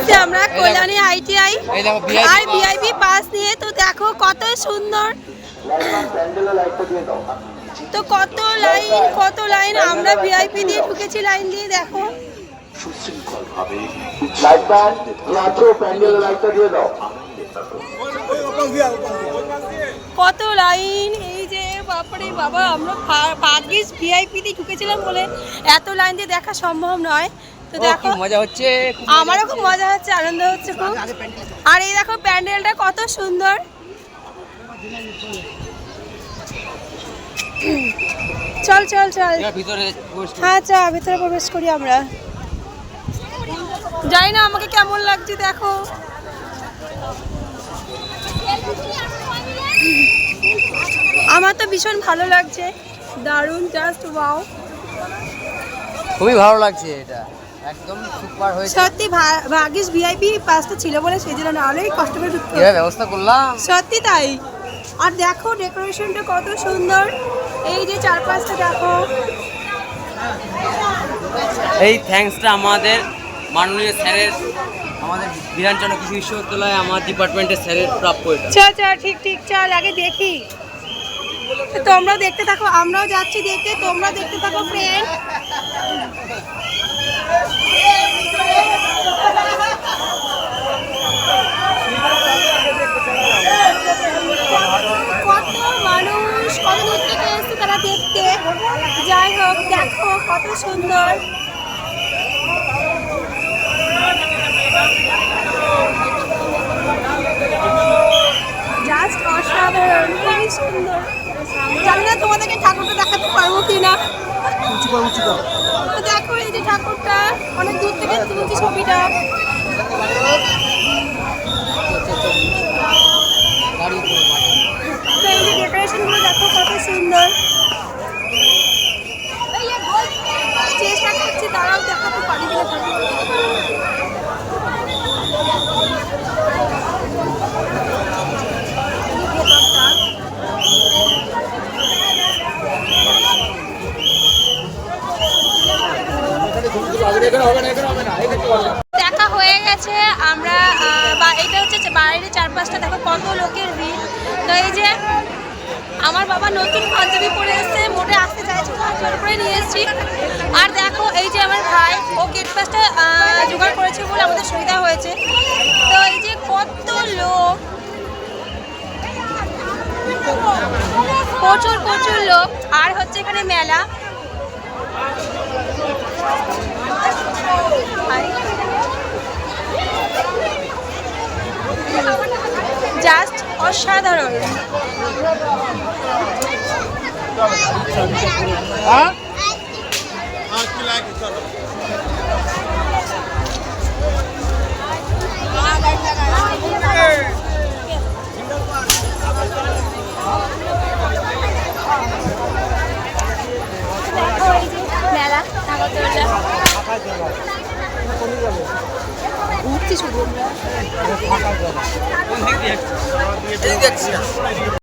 এসছি আমরা কল্যাণী আইটিআই আর VIP pass নিয়ে। তো দেখো কত সুন্দর, তো কত লাইন আমরা ভিআইপি দিয়ে ঢুকেছি, লাইন দিয়ে দেখো কত লাইন। এই যে বাপরে বাবা, আমরা ভাগ্যিস ভিআইপি দিয়ে ঢুকেছিলাম বলে এত লাইন দিয়ে দেখা সম্ভব নয়। তো দেখো মজা হচ্ছে, আমারও খুব মজা হচ্ছে, আনন্দ হচ্ছে খুব। আর এই দেখো প্যান্ডেলটা কত সুন্দর। চল চল চল, হ্যাঁ চল ভিতরে প্রবেশ করি আমরা। জানি না আমাকে কেমন লাগছে, দেখো আমার তো ভীষণ ভালো লাগছে, দারুণ, জাস্ট ওয়াও, খুবই ভালো লাগছে, এটা একদম সুপার হয়েছে। সত্যি ভাগ্যিস ভিআইপি পাসটা ছিল বলে সেই জন্য, নাহলে কষ্ট করে ঢুকতে ব্যবস্থা করলাম, সত্যি তাই। আর দেখো ডেকোরেশনটা কত সুন্দর, এই যে চারপাশটা দেখো। এই থ্যাঙ্কসটা আমাদের মাননীয় স্যারের, আমাদের বিধানচন্দ্র কৃষি বিশ্ববিদ্যালয় আমার ডিপার্টমেন্টের স্যারের প্রাপ্য। চল চল, ঠিক ঠিক, চল আগে দেখি। তোমরাও দেখতে থাকো, আমরাও যাচ্ছি দেখতে, তোমরা দেখতে থাকো ফ্রেন্ড। কত মানুষ, কত দূর থেকে এসছে তারা দেখতে। যাই হোক, দেখো কত সুন্দর, জাস্ট অসাধারণ, খুবই সুন্দর। জানি না তোমাদেরকে ঠাকুরটা দেখাতে পারবো কিনা। তো দেখো এই যে ঠাকুরটা, অনেক দূর থেকে তুলছি ছবিটা। তো এই যে ডেকোরেশনগুলো দেখো কত সুন্দর। চেষ্টা করছি, তারাও দেখাতে পারি কিনা দেখা হয়ে গেছে। আমরা এটা হচ্ছে বাইরে চারপাশটা দেখো কত লোকের ভিড়। তো এই যে আমার বাবা নতুন পাঞ্জাবি পরে এসছে, মোটে আসতে চাইছে না, জোর করে নিয়ে এসেছি। আর দেখো এই যে আমার ভাই, ও গেট পাসটা জোগাড় করেছে বলে আমাদের সুবিধা হয়েছে। তো এই যে কত লোক, প্রচুর প্রচুর লোক। আর হচ্ছে এখানে মেলা, জাস্ট অসাধারণ। মেলা ঘুরছি শুধু আমরা।